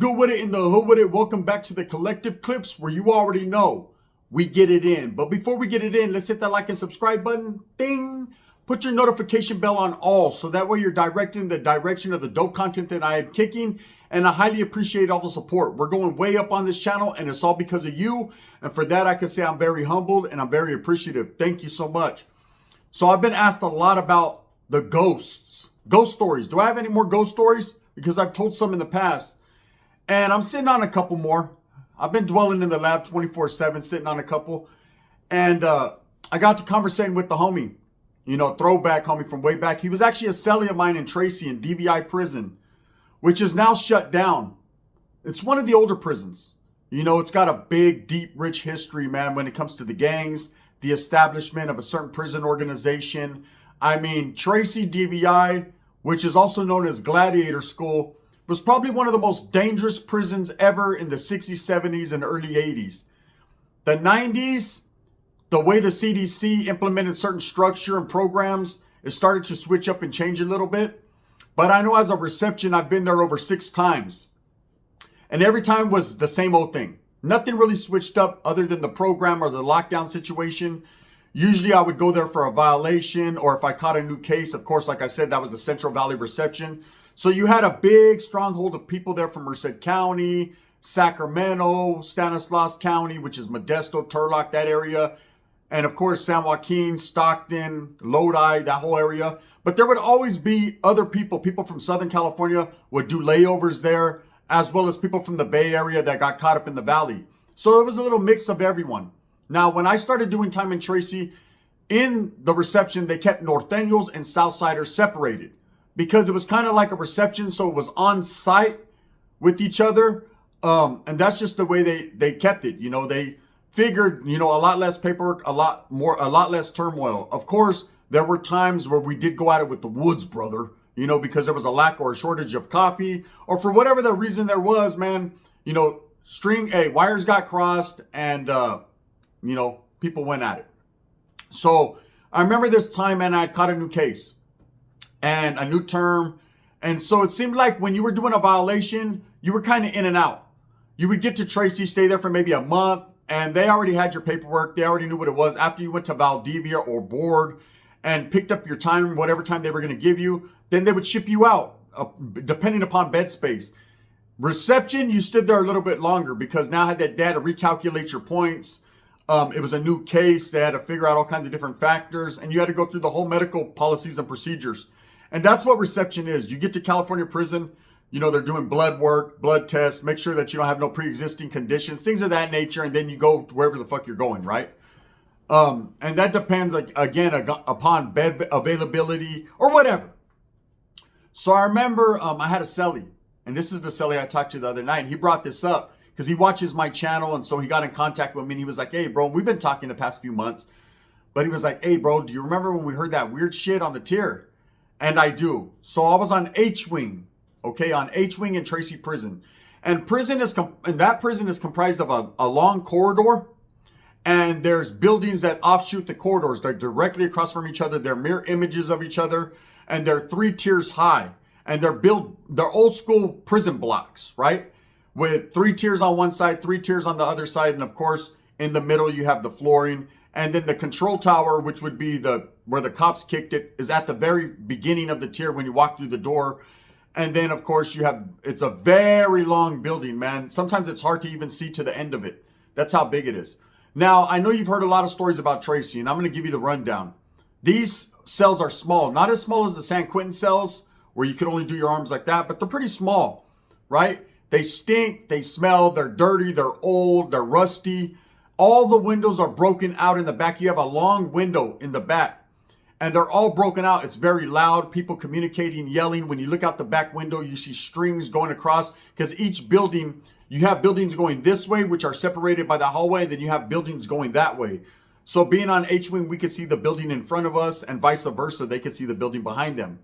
good with it in the hood with it? Welcome back to the Collective Clips, where you already know we get it in. But before we get it in, let's hit that like and subscribe button. Ding! Put your notification bell on all, so that way you're directing the direction of the dope content that I am kicking. And I highly appreciate all the support. We're going way up on this channel, and it's all because of you. And for that, I can say I'm very humbled and I'm very appreciative. Thank you so much. So I've been asked a lot about the ghosts. Ghost stories. Do I have any more ghost stories? Because I've told some in the past. And I'm sitting on a couple more. I've been dwelling in the lab 24/7, sitting on a couple. And I got to conversating with the homie. You know, throwback homie from way back. He was actually a cellie of mine in Tracy in D.V.I prison, which is now shut down. It's one of the older prisons. You know, it's got a big, deep, rich history, man, when it comes to the gangs, the establishment of a certain prison organization. I mean, Tracy D.V.I, which is also known as Gladiator School, was probably one of the most dangerous prisons ever in the 60s, 70s, and early 80s. The 90s, the way the CDC implemented certain structure and programs, it started to switch up and change a little bit. But I know as a reception, I've been there over 6 times. And every time was the same old thing. Nothing really switched up other than the program or the lockdown situation. Usually I would go there for a violation, or if I caught a new case, of course, like I said, that was the Central Valley reception. So you had a big stronghold of people there from Merced County, Sacramento, Stanislaus County, which is Modesto, Turlock, that area. And of course, San Joaquin, Stockton, Lodi, that whole area. But there would always be other people. People from Southern California would do layovers there, as well as people from the Bay Area that got caught up in the valley. So it was a little mix of everyone. Now, when I started doing time in Tracy, in the reception, they kept Norteños and Southsiders separated because it was kind of like a reception. So it was on site with each other. And that's just the way they kept it. You know, they figured, you know, a lot less paperwork, a lot less turmoil. Of course, there were times where we did go at it with the woods, brother, you know, because there was a lack or a shortage of coffee, or for whatever the reason there was, man, you know, wires got crossed and, you know, people went at it. So I remember this time, man, I caught a new case and a new term. And so it seemed like when you were doing a violation, you were kind of in and out. You would get to Tracy, stay there for maybe a month, and they already had your paperwork. They already knew what it was. After you went to Valdivia or board and picked up your time, whatever time they were going to give you, then they would ship you out, depending upon bed space. Reception, you stood there a little bit longer because now they had to recalculate your points. It was a new case. They had to figure out all kinds of different factors, and you had to go through the whole medical policies and procedures. And that's what reception is. You get to California prison, you know, they're doing blood work, blood tests, make sure that you don't have no pre-existing conditions, things of that nature, and then you go to wherever the fuck you're going, right? And that depends, again, upon bed availability or whatever. So I remember I had a cellie, and this is the cellie I talked to the other night, and he brought this up because he watches my channel, and so he got in contact with me, and he was like, hey, bro, we've been talking the past few months, but he was like, hey, bro, do you remember when we heard that weird shit on the tier? And I do. So I was on H-Wing, okay, on H-Wing in Tracy Prison. And that prison is comprised of a long corridor, and there's buildings that offshoot the corridors. They're directly across from each other. They're mirror images of each other, and they're 3 tiers high. And they're old school prison blocks, right? With 3 tiers on one side, 3 tiers on the other side, and of course, in the middle you have the flooring. And then the control tower, which would be where the cops kicked it, is at the very beginning of the tier when you walk through the door. And then, of course, it's a very long building, man. Sometimes it's hard to even see to the end of it. That's how big it is. Now, I know you've heard a lot of stories about Tracy, and I'm going to give you the rundown. These cells are small. Not as small as the San Quentin cells, where you could only do your arms like that, but they're pretty small, right? They stink, they smell, they're dirty, they're old, they're rusty. All the windows are broken out in the back. You have a long window in the back, and they're all broken out. It's very loud. People communicating, yelling. When you look out the back window, you see strings going across, because each building, you have buildings going this way, which are separated by the hallway, and then you have buildings going that way. So being on H-Wing, we could see the building in front of us, and vice versa. They could see the building behind them,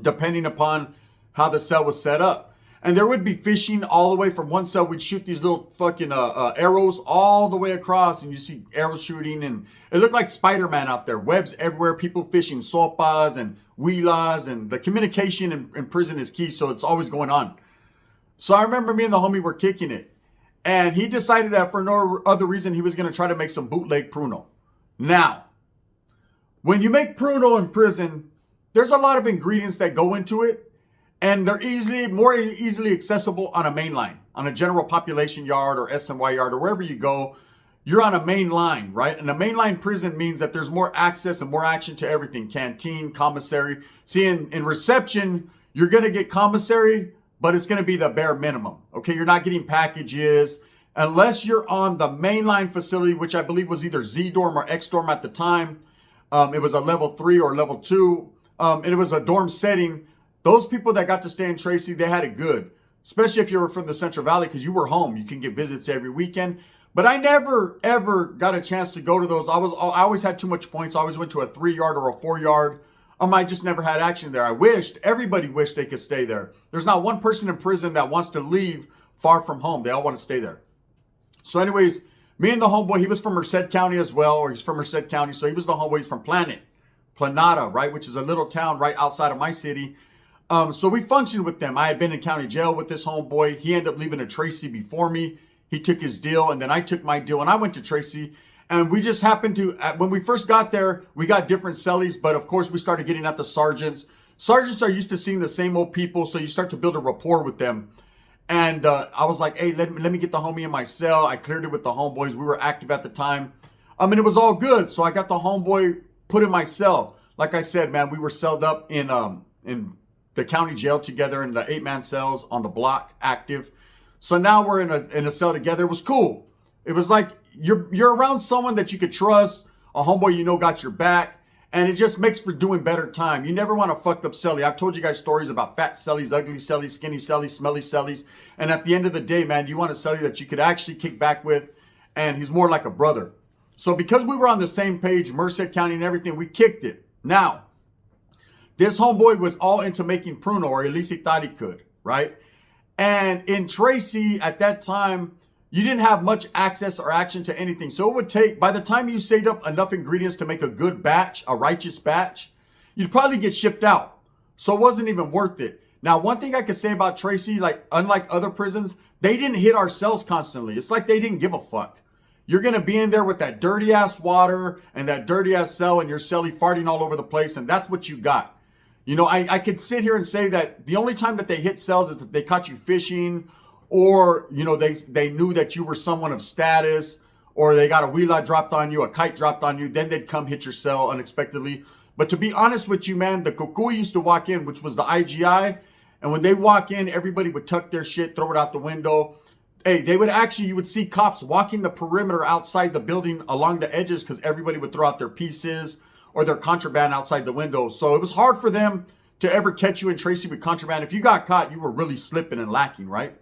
depending upon how the cell was set up. And there would be fishing all the way from one cell. We'd shoot these little fucking arrows all the way across, and you see arrows shooting, and it looked like Spider-Man out there. Webs everywhere, people fishing sopas and huilas, and the communication in prison is key, so it's always going on. So I remember me and the homie were kicking it. And he decided that for no other reason, he was going to try to make some bootleg pruno. Now, when you make pruno in prison, there's a lot of ingredients that go into it. And they're more easily accessible on a main line, on a general population yard or SMY yard or wherever you go. You're on a main line, right? And a mainline prison means that there's more access and more action to everything. Canteen, commissary. See, in reception, you're going to get commissary, but it's going to be the bare minimum. Okay, you're not getting packages unless you're on the mainline facility, which I believe was either Z dorm or X dorm at the time. It was a level 3 or level 2. And it was a dorm setting. Those people that got to stay in Tracy, they had it good, especially if you were from the Central Valley because you were home. You can get visits every weekend. But I never, ever got a chance to go to those. I always had too much points. I always went to a 3-yard or a 4-yard. I just never had action there. Everybody wished they could stay there. There's not one person in prison that wants to leave far from home. They all want to stay there. So anyways, me and the homeboy, he was from Merced County as well, or he's from Merced County. So he was the homeboy, he's from Planada, right? Which is a little town right outside of my city. So we functioned with them. I had been in county jail with this homeboy. He ended up leaving to Tracy before me. He took his deal, and then I took my deal, and I went to Tracy. And we just happened to, when we first got there, we got different cellies, but of course we started getting at the sergeants. Sergeants are used to seeing the same old people, so you start to build a rapport with them. And I was like, hey, let me get the homie in my cell. I cleared it with the homeboys. We were active at the time. And it was all good. So I got the homeboy put in my cell. Like I said, man, we were celled up in the county jail together in the 8-man cells on the block, active. So now we're in a cell together. It was cool. It was like you're around someone that you could trust, a homeboy you know got your back, and it just makes for doing better time. You never want a fucked up cellie. I've told you guys stories about fat cellies, ugly cellies, skinny cellies, smelly cellies, and at the end of the day, man, you want a cellie that you could actually kick back with, and he's more like a brother. So because we were on the same page, Merced County and everything, we kicked it. Now, this homeboy was all into making pruno, or at least he thought he could, right? And in Tracy, at that time, you didn't have much access or action to anything. So it would take, by the time you saved up enough ingredients to make a good batch, a righteous batch, you'd probably get shipped out. So it wasn't even worth it. Now, one thing I could say about Tracy, like unlike other prisons, they didn't hit our cells constantly. It's like they didn't give a fuck. You're going to be in there with that dirty ass water and that dirty ass cell and your cellie farting all over the place. And that's what you got. You know, I could sit here and say that the only time that they hit cells is that they caught you fishing, or, you know, they knew that you were someone of status, or they got a wheelie dropped on you, a kite dropped on you, then they'd come hit your cell unexpectedly. But to be honest with you, man, the kukui used to walk in, which was the IGI, and when they walk in, everybody would tuck their shit, throw it out the window. Hey, you would see cops walking the perimeter outside the building along the edges because everybody would throw out their pieces or their contraband outside the window. So it was hard for them to ever catch you in Tracy with contraband. If you got caught, you were really slipping and lacking, right?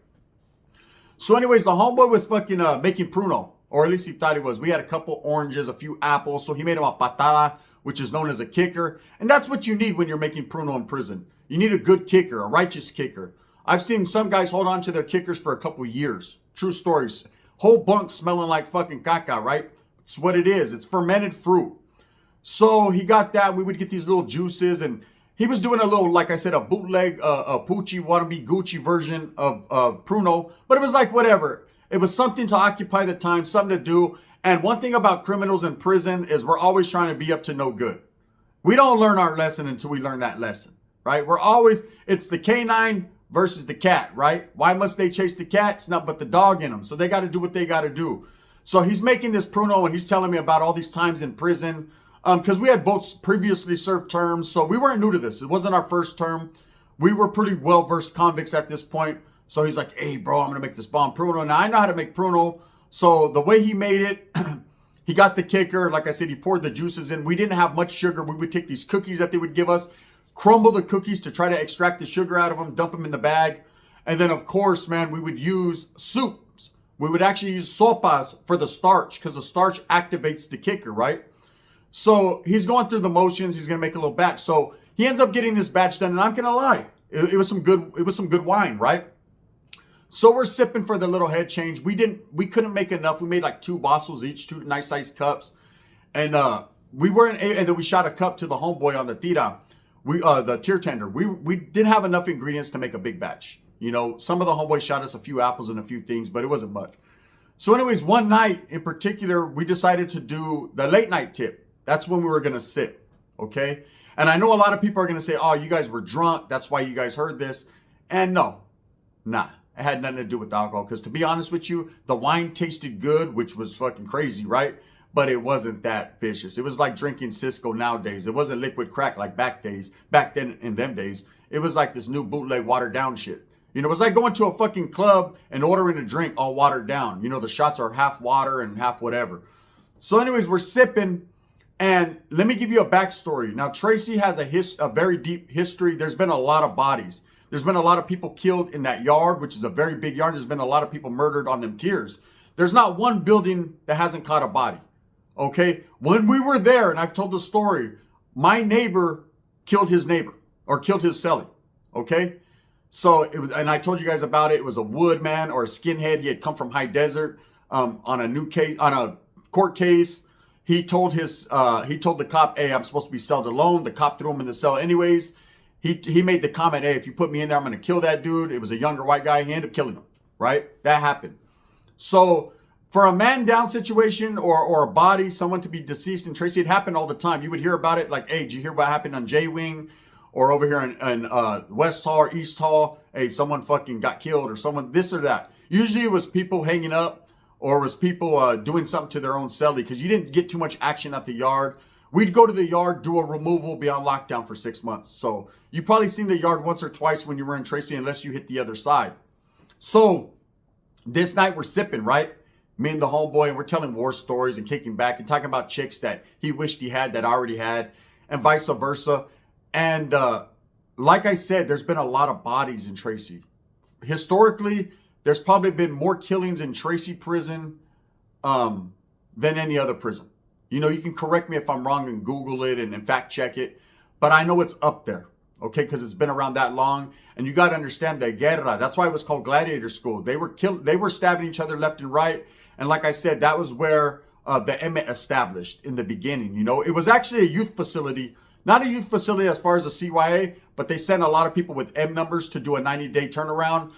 So anyways, the homeboy was fucking making pruno, or at least he thought he was. We had a couple oranges, a few apples, so he made him a patada, which is known as a kicker. And that's what you need when you're making pruno in prison. You need a good kicker, a righteous kicker. I've seen some guys hold on to their kickers for a couple years. True stories. Whole bunk smelling like fucking caca, right? It's what it is. It's fermented fruit. So he got that. We would get these little juices, and he was doing a little, like I said, a bootleg, a Poochie, wannabe Gucci version of pruno. But it was like whatever. It was something to occupy the time, something to do. And one thing about criminals in prison is we're always trying to be up to no good. We don't learn our lesson until we learn that lesson, right? It's the canine versus the cat, right? Why must they chase the cat? It's not but the dog in them. So they got to do what they got to do. So he's making this pruno, and he's telling me about all these times in prison. Because we had both previously served terms, so we weren't new to this. It wasn't our first term. We were pretty well-versed convicts at this point. So he's like, hey, bro, I'm going to make this bomb pruno. Now, I know how to make pruno. So the way he made it, he got the kicker. Like I said, he poured the juices in. We didn't have much sugar. We would take these cookies that they would give us, crumble the cookies to try to extract the sugar out of them, dump them in the bag. And then, of course, man, we would use soups. We would actually use sopas for the starch because the starch activates the kicker, right? So he's going through the motions. He's going to make a little batch. So he ends up getting this batch done. And I'm going to lie. It was some good wine, right? So we're sipping for the little head change. We couldn't make enough. We made like 2 bottles each, 2 nice sized cups. And and then we shot a cup to the homeboy on the tira. The tier tender. We didn't have enough ingredients to make a big batch. You know, some of the homeboys shot us a few apples and a few things, but it wasn't much. So anyways, one night in particular, we decided to do the late night tip. That's when we were going to sip, okay? And I know a lot of people are going to say, oh, you guys were drunk. That's why you guys heard this. And no, nah. It had nothing to do with alcohol. Because to be honest with you, the wine tasted good, which was fucking crazy, right? But it wasn't that vicious. It was like drinking Cisco nowadays. It wasn't liquid crack like back then in them days. It was like this new bootleg watered down shit. You know, it was like going to a fucking club and ordering a drink all watered down. You know, the shots are half water and half whatever. So anyways, we're sipping. And let me give you a backstory. Now, Tracy has a very deep history. There's been a lot of bodies. There's been a lot of people killed in that yard, which is a very big yard. There's been a lot of people murdered on them tiers. There's not one building that hasn't caught a body. Okay? When we were there, and I've told the story, my neighbor killed his neighbor or killed his cellie. Okay? So it was, and I told you guys about it. It was a woodman or a skinhead. He had come from high desert on a court case. He told the cop, hey, I'm supposed to be celled alone. The cop threw him in the cell anyways. He made the comment, hey, if you put me in there, I'm going to kill that dude. It was a younger white guy. He ended up killing him, right? That happened. So for a man down situation or a body, someone to be deceased in Tracy, it happened all the time. You would hear about it like, hey, did you hear what happened on J-Wing or over here in West Hall or East Hall? Hey, someone fucking got killed or someone this or that. Usually it was people hanging up or was people doing something to their own cellie because you didn't get too much action at the yard. We'd go to the yard, do a removal, be on lockdown for 6 months. So you probably seen the yard once or twice when you were in Tracy unless you hit the other side. So this night we're sipping, right? Me and the homeboy, and we're telling war stories and kicking back and talking about chicks that he wished he had that I already had and vice versa. And like I said, there's been a lot of bodies in Tracy. Historically, there's probably been more killings in Tracy prison than any other prison. You know, you can correct me if I'm wrong and Google it and fact check it. But I know it's up there, okay, because it's been around that long. And you got to understand the guerra. That's why it was called Gladiator School. They were stabbing each other left and right. And like I said, that was where the Emmett established in the beginning. You know, it was actually a youth facility. Not a youth facility as far as the CYA, but they sent a lot of people with M numbers to do a 90-day turnaround.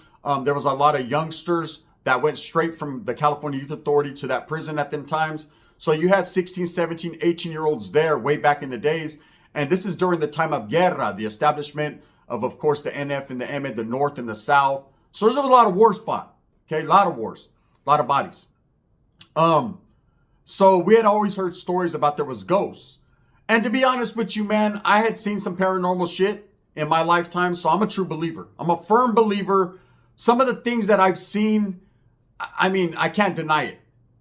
There was a lot of youngsters that went straight from the California Youth Authority to that prison at them times. So you had 16, 17, 18-year-olds there way back in the days. And this is during the time of guerra, the establishment of course, the NF and the M, the North and the South. So there's a lot of wars fought. Okay, a lot of wars, a lot of bodies. So we had always heard stories about there was ghosts. And to be honest with you, man, I had seen some paranormal shit in my lifetime. So I'm a true believer. I'm a firm believer. Some of the things that I've seen, I mean, I can't deny it.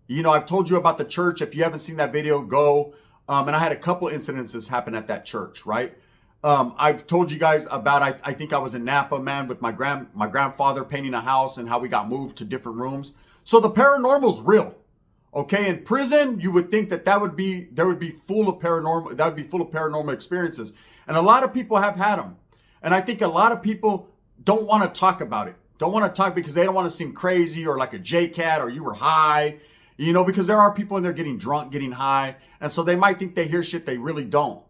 You know, I've told you about the church. If you haven't seen that video, go. And I had a couple incidences happen at that church, right? I've told you guys about, I think I was in Napa, man, with my grandfather painting a house and how we got moved to different rooms. So the paranormal's real. Okay, in prison, you would think that there would be full of paranormal experiences. And a lot of people have had them. And I think a lot of people don't want to talk about it. Don't want to talk because they don't want to seem crazy or like a J-Cat or you were high. You know, because there are people in there getting drunk, getting high. And so they might think they hear shit they really don't.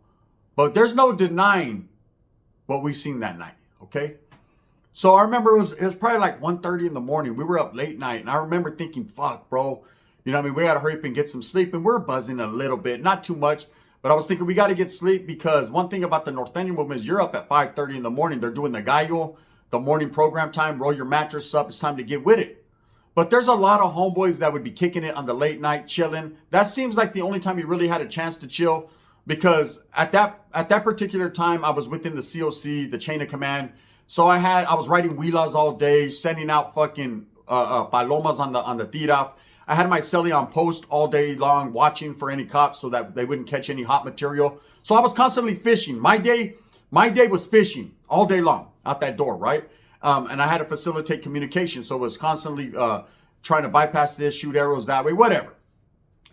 But there's no denying what we seen that night, okay? So I remember it was probably like 1:30 in the morning. We were up late night. And I remember thinking, fuck, bro. You know what I mean? We got to hurry up and get some sleep. And we're buzzing a little bit. Not too much. But I was thinking we got to get sleep because one thing about the Norteño movement is you're up at 5:30 in the morning. They're doing the gallo, the morning program time. Roll your mattress up. It's time to get with it. But there's a lot of homeboys that would be kicking it on the late night, chilling. That seems like the only time you really had a chance to chill. Because at that particular time, I was within the COC, the chain of command. So I was writing huilas all day, sending out fucking palomas on the tiraf. I had my celly on post all day long, watching for any cops so that they wouldn't catch any hot material. So I was constantly fishing. My day was fishing all day long out that door, right? And I had to facilitate communication. So it was constantly trying to bypass this, shoot arrows that way, whatever.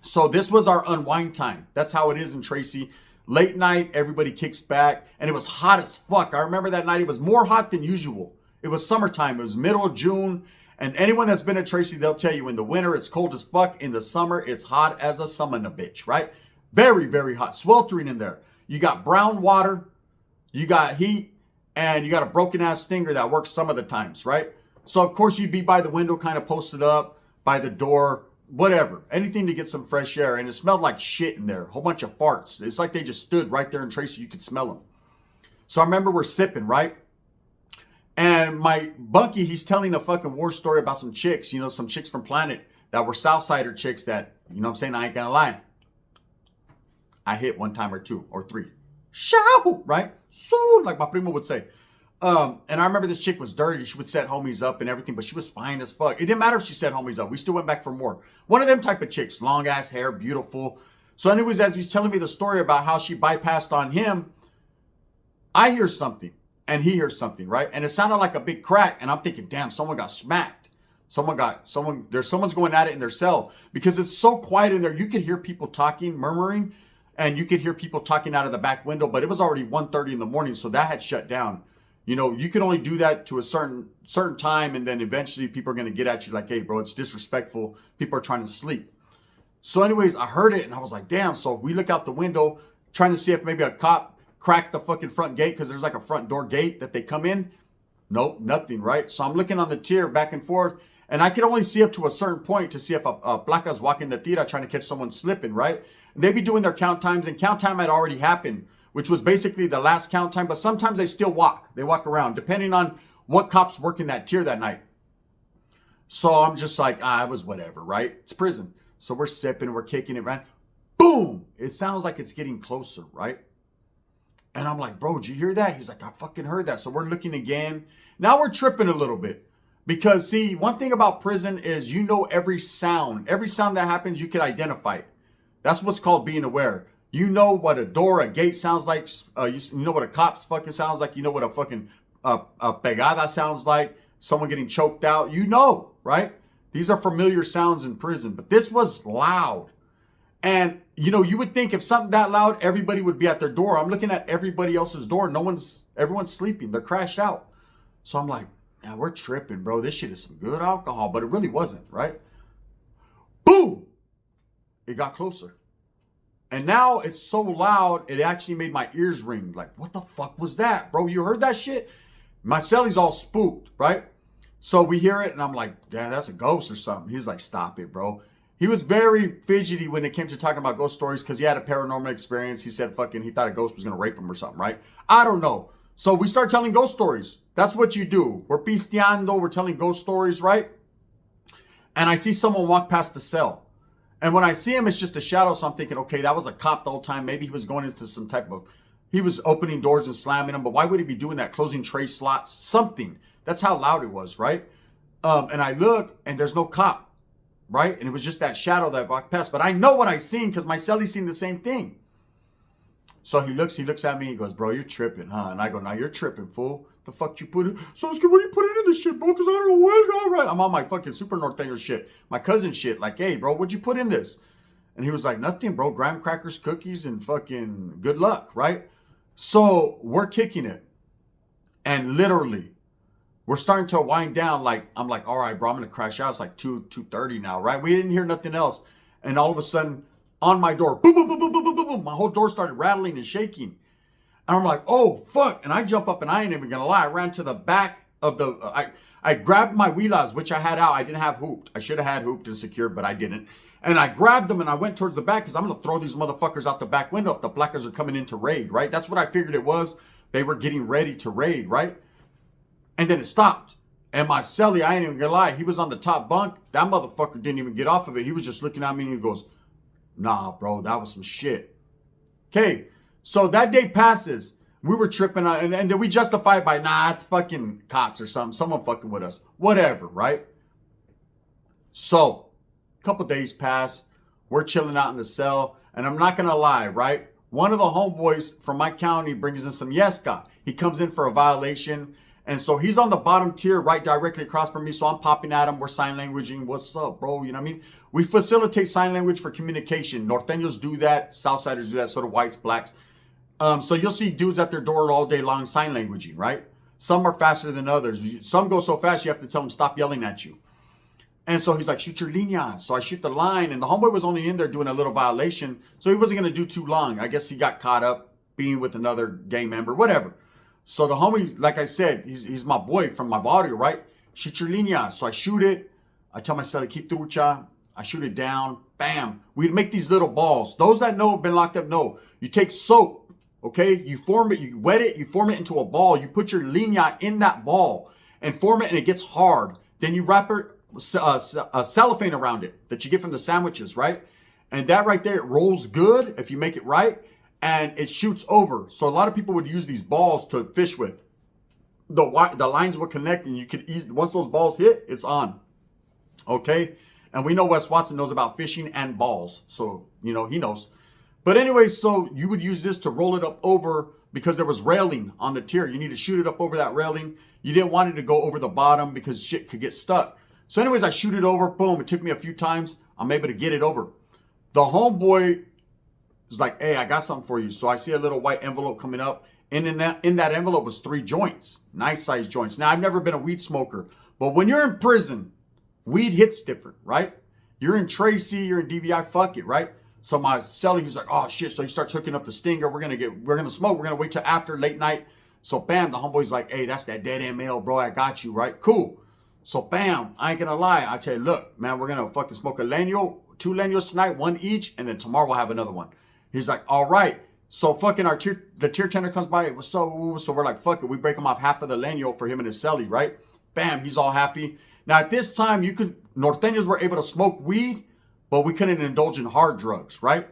So this was our unwind time. That's how it is in Tracy. Late night, everybody kicks back. And it was hot as fuck. I remember that night, it was more hot than usual. It was summertime. It was middle of June. And anyone that's been at Tracy, they'll tell you in the winter, it's cold as fuck. In the summer, it's hot as a summer bitch, right? Very, very hot. Sweltering in there. You got brown water. You got heat. and you got a broken ass stinger that works some of the times, right? So of course you'd be by the window, kind of posted up by the door, whatever, anything to get some fresh air. And it smelled like shit in there, a whole bunch of farts. It's like they just stood right there in Tracy. You could smell them. So I remember we're sipping, right? And my bunkie, he's telling a fucking war story about some chicks, you know, some chicks from Planet that were Southsider chicks that, you know what I'm saying, I ain't gonna lie, I hit one time or two or three. Shout, right? So, like my primo would say. And I remember this chick was dirty. She would set homies up and everything, but she was fine as fuck. It didn't matter if she set homies up. We still went back for more. One of them type of chicks, long ass hair, beautiful. So anyways, as he's telling me the story about how she bypassed on him, I hear something and he hears something, right? And it sounded like a big crack. And I'm thinking, damn, someone got smacked. Someone's going at it in their cell because it's so quiet in there. You could hear people talking, murmuring, and you could hear people talking out of the back window, but it was already 1:30 in the morning. So that had shut down. You know, you can only do that to a certain time, and then eventually people are going to get at you like, hey, bro, it's disrespectful. People are trying to sleep. So anyways, I heard it, and I was like, damn. So we look out the window, trying to see if maybe a cop cracked the fucking front gate, because there's like a front door gate that they come in. Nope, nothing, right? So I'm looking on the tier back and forth, and I can only see up to a certain point to see if a placa's walking the tira trying to catch someone slipping, right? And they'd be doing their count times, and count time had already happened, which was basically the last count time. But sometimes they still walk. They walk around, depending on what cops working that tier that night. So I'm just like, it was whatever, right? It's prison. So we're sipping, we're kicking it, right? Boom! It sounds like it's getting closer, right? And I'm like, bro, did you hear that? He's like, I fucking heard that. So we're looking again. Now we're tripping a little bit. Because, see, one thing about prison is you know every sound. Every sound that happens, you can identify it. That's what's called being aware. You know what a door, a gate sounds like. You know what a cop's fucking sounds like. You know what a fucking a pegada sounds like. Someone getting choked out. You know, right? These are familiar sounds in prison. But this was loud. And, you know, you would think if something that loud, everybody would be at their door. I'm looking at everybody else's door. Everyone's sleeping. They're crashed out. So I'm like, man, we're tripping, bro. This shit is some good alcohol. But it really wasn't, right? Boom! It got closer. And now it's so loud, it actually made my ears ring. Like, what the fuck was that, bro? You heard that shit? My celly's all spooked, right? So we hear it, and I'm like, damn, that's a ghost or something. He's like, stop it, bro. He was very fidgety when it came to talking about ghost stories because he had a paranormal experience. He said he thought a ghost was going to rape him or something, right? I don't know. So we start telling ghost stories. That's what you do. We're pisteando. We're telling ghost stories, right? And I see someone walk past the cell. And when I see him, it's just a shadow. So I'm thinking, okay, that was a cop the whole time. Maybe he was going into some type of, he was opening doors and slamming them. But why would he be doing that? Closing tray slots, something. That's how loud it was, right? And I look, and there's no cop, right? And it was just that shadow that walked past. But I know what I seen because my celly's seen the same thing. So he looks at me. He goes, bro, you're tripping, huh? And I go, no, you're tripping, fool. The fuck you put it? So what do you put it in this shit, bro? Because I don't know what. All right. I'm on my fucking super norteño shit. My cousin shit. Like, hey, bro, what'd you put in this? And he was like, nothing, bro. Graham crackers, cookies, and fucking good luck, right? So we're kicking it. And literally, we're starting to wind down. Like, I'm like, all right, bro, I'm going to crash out. It's like 2:30 now, right? We didn't hear nothing else. And all of a sudden, on my door, boom, boom, boom, boom, boom, boom, boom, boom. My whole door started rattling and shaking. And I'm like, oh, fuck. And I jump up, and I ain't even going to lie. I ran to the back of the, I grabbed my wheelas, which I had out. I didn't have hooped. I should have had hooped and secured, but I didn't. And I grabbed them, and I went towards the back because I'm going to throw these motherfuckers out the back window if the plackers are coming in to raid, right? That's what I figured it was. They were getting ready to raid, right? And then it stopped. And my celly, I ain't even going to lie, he was on the top bunk. That motherfucker didn't even get off of it. He was just looking at me, and he goes, nah, bro, that was some shit. Okay. So that day passes. We were tripping out, and then we justify it by, nah, it's fucking cops or something. Someone fucking with us. Whatever, right? So, a couple days pass. We're chilling out in the cell, and I'm not going to lie, right? One of the homeboys from my county brings in some Yeska. He comes in for a violation, and so he's on the bottom tier right directly across from me, so I'm popping at him. We're sign languaging. What's up, bro? You know what I mean? We facilitate sign language for communication. Norteños do that. Southsiders do that. So do whites, blacks. So you'll see dudes at their door all day long sign languaging, right? Some are faster than others. Some go so fast you have to tell them stop yelling at you. And so he's like, shoot your linea. So I shoot the line, and the homeboy was only in there doing a little violation, so he wasn't going to do too long. I guess he got caught up being with another gang member, whatever. So the homie, like I said, he's my boy from my barrio, right? Shoot your linea. So I shoot it. I tell my son to keep trucha. I shoot it down. Bam. We'd make these little balls. Those that know have been locked up know. You take soap, okay? You form it, you wet it, you form it into a ball. You put your linea in that ball and form it, and it gets hard. Then you wrap it, cellophane around it that you get from the sandwiches, right? And that right there, it rolls good if you make it right, and it shoots over. So a lot of people would use these balls to fish with. The lines would connect, and you could easily, once those balls hit, it's on. Okay? And we know Wes Watson knows about fishing and balls. So, you know, he knows. But anyway, so you would use this to roll it up over, because there was railing on the tier. You need to shoot it up over that railing. You didn't want it to go over the bottom because shit could get stuck. So anyways, I shoot it over. Boom. It took me a few times. I'm able to get it over. The homeboy is like, hey, I got something for you. So I see a little white envelope coming up. And in that envelope was 3 joints. Nice sized joints. Now, I've never been a weed smoker. But when you're in prison, weed hits different, right? You're in Tracy, you're in D.V.I, fuck it, right? So my cellie, he's like, oh shit. So he starts hooking up the stinger. We're gonna smoke. We're gonna wait till after late night. So bam, the homeboy's like, hey, that's that dead ML, bro. I got you, right? Cool. So bam, I ain't gonna lie. I tell you, look, man, we're gonna fucking smoke a leño, 2 leños tonight, 1 each, and then tomorrow we'll have another one. He's like, all right. So fucking the tier tender comes by. So we're like, fuck it. We break him off half of the leño for him and his cellie, right? Bam, he's all happy. Now at this time, Norteños were able to smoke weed, but we couldn't indulge in hard drugs, right?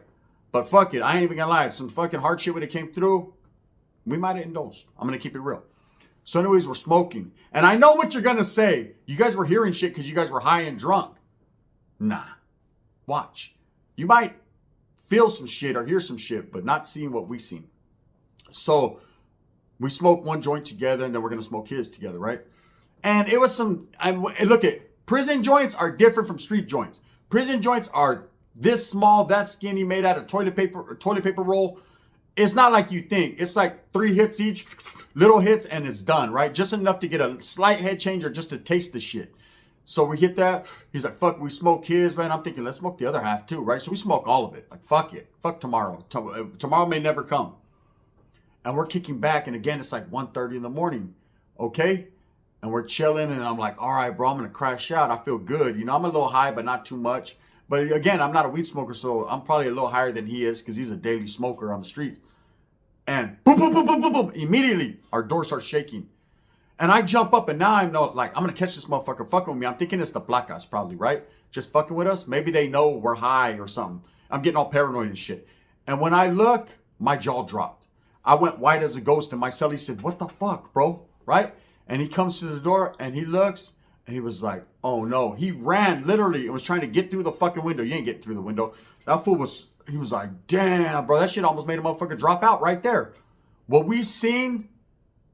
But fuck it, I ain't even gonna lie. Some fucking hard shit when it came through, we might have indulged. I'm gonna keep it real. So anyways, we're smoking. And I know what you're gonna say. You guys were hearing shit because you guys were high and drunk. Nah. Watch. You might feel some shit or hear some shit, but not seeing what we seen. So we smoke 1 joint together, and then we're gonna smoke his together, right? And it was look at, prison joints are different from street joints. Prison joints are this small, that skinny, made out of toilet paper roll. It's not like you think. It's like 3 hits each, little hits, and it's done, right? Just enough to get a slight head change or just to taste the shit. So we hit that. He's like, fuck, we smoke his, man. I'm thinking, let's smoke the other half too, right? So we smoke all of it. Like, fuck it. Fuck tomorrow. Tomorrow may never come. And we're kicking back. And again, it's like 1:30 in the morning. Okay? And we're chilling. And I'm like, all right, bro, I'm going to crash out. I feel good. You know, I'm a little high, but not too much. But again, I'm not a weed smoker, so I'm probably a little higher than he is because he's a daily smoker on the streets. And boom, boom, boom, boom, boom, boom. Immediately, our door starts shaking. And I jump up, and now I know, like, I'm going to catch this motherfucker fucking with me. I'm thinking it's the placas probably, right? Just fucking with us. Maybe they know we're high or something. I'm getting all paranoid and shit. And when I look, my jaw dropped. I went white as a ghost, and my cellie said, what the fuck, bro? Right? And he comes to the door, and he looks, and he was like, oh, no. He ran, literally, and was trying to get through the fucking window. You ain't getting through the window. That fool was, he was like, damn, bro. That shit almost made a motherfucker drop out right there. What we seen,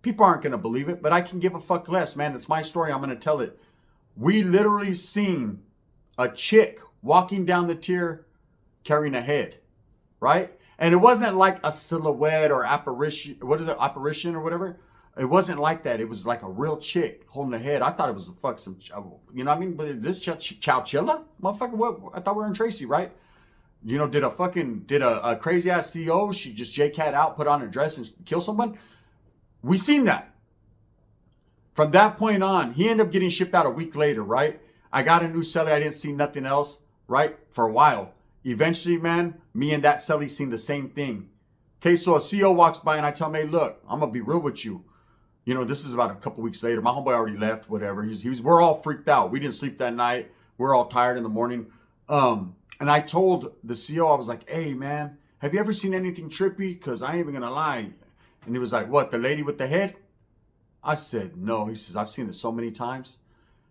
people aren't going to believe it, but I can give a fuck less, man. It's my story. I'm going to tell it. We literally seen a chick walking down the tier carrying a head, right? And it wasn't like a silhouette or apparition. What is it? Apparition or whatever. It wasn't like that. It was like a real chick holding a head. I thought it was some, you know what I mean? But is this Chowchilla? Motherfucker, what? I thought we were in Tracy, right? You know, did a crazy ass CO, she just J-Cat out, put on a dress and kill someone? We seen that. From that point on, he ended up getting shipped out a week later, right? I got a new cellie. I didn't see nothing else, right? For a while. Eventually, man, me and that cellie seen the same thing. Okay, so a CO walks by and I tell him, hey, look, I'm going to be real with you. You know, this is about a couple weeks later. My homeboy already left, whatever. We're all freaked out. We didn't sleep that night. We're all tired in the morning. And I told the CO, I was like, hey, man, have you ever seen anything trippy? Because I ain't even going to lie. And he was like, what, the lady with the head? I said, no. He says, I've seen it so many times.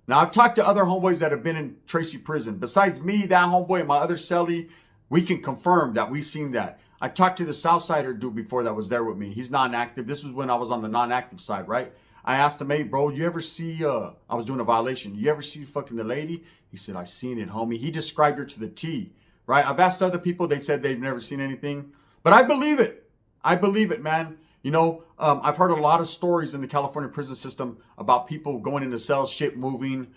Now, I've talked to other homeboys that have been in Tracy prison. Besides me, that homeboy, and my other cellie, we can confirm that we've seen that. I talked to the Southsider dude before that was there with me. He's non-active. This was when I was on the non-active side, right? I asked him, hey, bro, you ever see, I was doing a violation. You ever see fucking the lady? He said, I seen it, homie. He described her to the T, right? I've asked other people. They said they've never seen anything. But I believe it. I believe it, man. You know, I've heard a lot of stories in the California prison system about people going into cells, shit moving,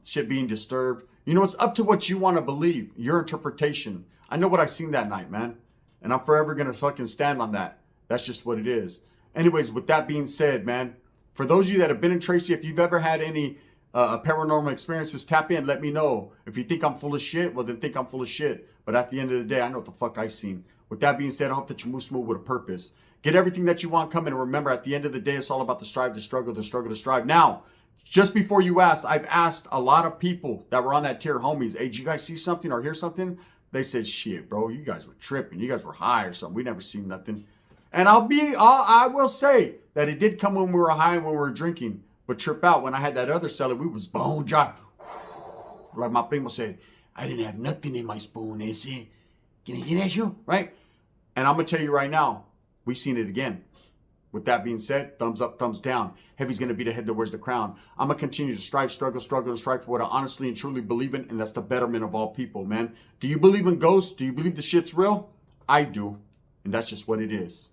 shit being disturbed. You know, it's up to what you want to believe, your interpretation. I know what I seen that night, man. And I'm forever going to fucking stand on that. That's just what it is. Anyways, with that being said, man, for those of you that have been in Tracy, if you've ever had any paranormal experiences, tap in, let me know. If you think I'm full of shit, well then think I'm full of shit. But at the end of the day, I know what the fuck I seen. With that being said, I hope that you move smooth with a purpose. Get everything that you want coming. And remember, at the end of the day, it's all about the strive, the struggle, the struggle, the strive. Now, just before you ask, I've asked a lot of people that were on that tier, homies, hey, did you guys see something or hear something? They said, shit, bro, you guys were tripping. You guys were high or something. We never seen nothing. And I will say that it did come when we were high and when we were drinking. But trip out, when I had that other cellar, we was bone dry. Like my primo said, I didn't have nothing in my spoon, ese. Can you get that you? Right? And I'm going to tell you right now, we seen it again. With that being said, thumbs up, thumbs down. Heavy's going to be the head that wears the crown. I'm going to continue to strive, struggle, and strive for what I honestly and truly believe in, and that's the betterment of all people, man. Do you believe in ghosts? Do you believe the shit's real? I do. And that's just what it is.